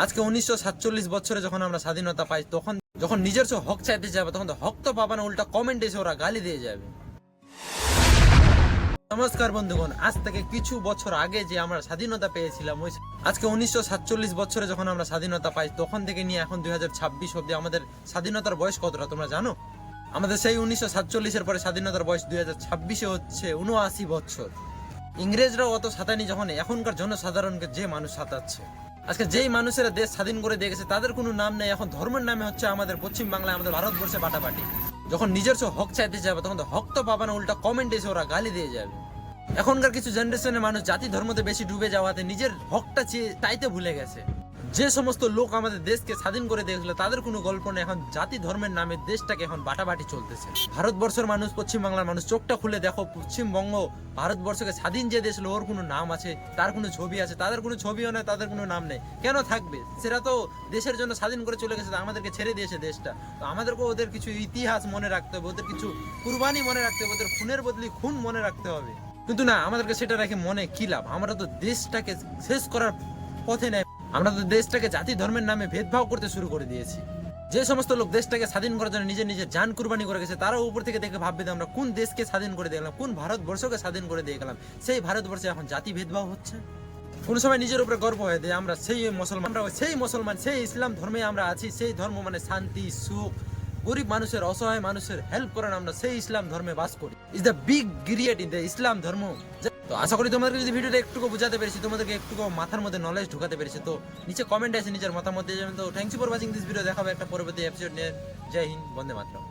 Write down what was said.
আজকে 1947 বছরে যখন আমরা স্বাধীনতা পাই, তখন যখন নিজস্ব হক চাইতে যাবে, তখন তো হক তো পাবা না, উল্টা কমেন্ট এসে ওরা গালি দিয়ে যাবে। নমস্কার বন্ধুগণ, আজ থেকে কিছু বছর আগে যে আমরা স্বাধীনতা পেয়েছিলাম, ওই আজকে 1947 বছরে যখন আমরা স্বাধীনতা পাই, তখন থেকে নিয়ে এখন 2026 অব্দি আমাদের স্বাধীনতার বয়স কতটা তোমরা জানো? আমাদের সেই 1947 পরে স্বাধীনতার বয়স 2026 হচ্ছে 79 বছর। ইংরেজরাও অত সাতানি যখন এখনকার জনসাধারণকে যে মানুষ সাতাচ্ছে। আজকে যেই মানুষেরা দেশ স্বাধীন করে দিয়ে গেছে তাদের কোনো নাম নেই, এখন ধর্মের নামে হচ্ছে আমাদের পশ্চিম বাংলায়, আমাদের ভারতবর্ষে বাটাবাটি। যখন নিজস্ব হক চাইতে যাবে, তখন তো হক তো পাবা না, উল্টা কমেন্ট এসে ওরা গালি দিয়ে যাবে। এখনকার কিছু জেনারেশনের মানুষ জাতি ধর্মতে বেশি ডুবে যাওয়াতে নিজের হকটা চাইতে ভুলে গেছে। যে সমস্ত লোক আমাদের দেশকে স্বাধীন করে দিয়েছিল তাদের কোনো গল্প নেই, এখন জাতি ধর্মের নামে দেশটাকে এখন বাটাবাটি চলতেছে। ভারতবর্ষের মানুষ, পশ্চিম বাংলার মানুষ চোখটা খুলে দেখো, পশ্চিমবঙ্গ ভারতবর্ষকে স্বাধীন যে দেশ, ওর কোনো নাম আছে, তার কোনো ছবি আছে? তাদের কোনো ছবিও নেই, তাদের কোনো নাম নেই। কেন থাকবে? সেটা তো দেশের জন্য স্বাধীন করে চলে গেছে, আমাদেরকে ছেড়ে দিয়েছে দেশটা। তো আমাদেরকেও ওদের কিছু ইতিহাস মনে রাখতে হবে, ওদের কিছু কুরবানি মনে রাখতে হবে, ওদের খুনের বদলি খুন মনে রাখতে হবে। কিন্তু না, আমাদেরকে সেটা রেখে মনে কি লাভ? আমরা তো দেশটাকে শেষ করার পথে নেই। আমরা তো দেশটাকে জাতি ধর্মের নামে ভেদভাব করতে শুরু করে দিয়েছি। যে সমস্ত লোক দেশটাকে স্বাধীন করার জন্য নিজের নিজের জান কুরবানি করে গেছে, তারাও উপর থেকে দেখে ভাববে আমরা কোন দেশকে স্বাধীন করে দিয়ে গেলাম, কোন ভারতবর্ষকে স্বাধীন করে দিয়ে গেলাম। সেই ভারতবর্ষে এখন জাতি ভেদভাব হচ্ছে। কোন সময় নিজের উপরে গর্ব হয়ে দেয় আমরা সেই মুসলমান, সেই ইসলাম ধর্মে আমরা আছি। সেই ধর্ম মানে শান্তি, সুখ, গরিব মানুষের, অসহায় মানুষের হেল্প করেন, আমরা সেই ইসলাম ধর্মে বাস করি। Is the big great in the Islam ধর্ম। তো আশা করি তোমাদেরকে যদি ভিডিওটা একটুকু বুঝাতে পেরেছি, তোমাদেরকে একটুকু মাথার মধ্যে নলেজ ঢুকাতে পেরেছি। তো নিচে কমেন্ট আছে, নিজের মতামত দিয়ে যাবেন। তো thanks for watching this video. দেখাবে একটা পরবর্তী এপিসোড নিয়ে। জয় হিন্দ, বন্দে মাতরম।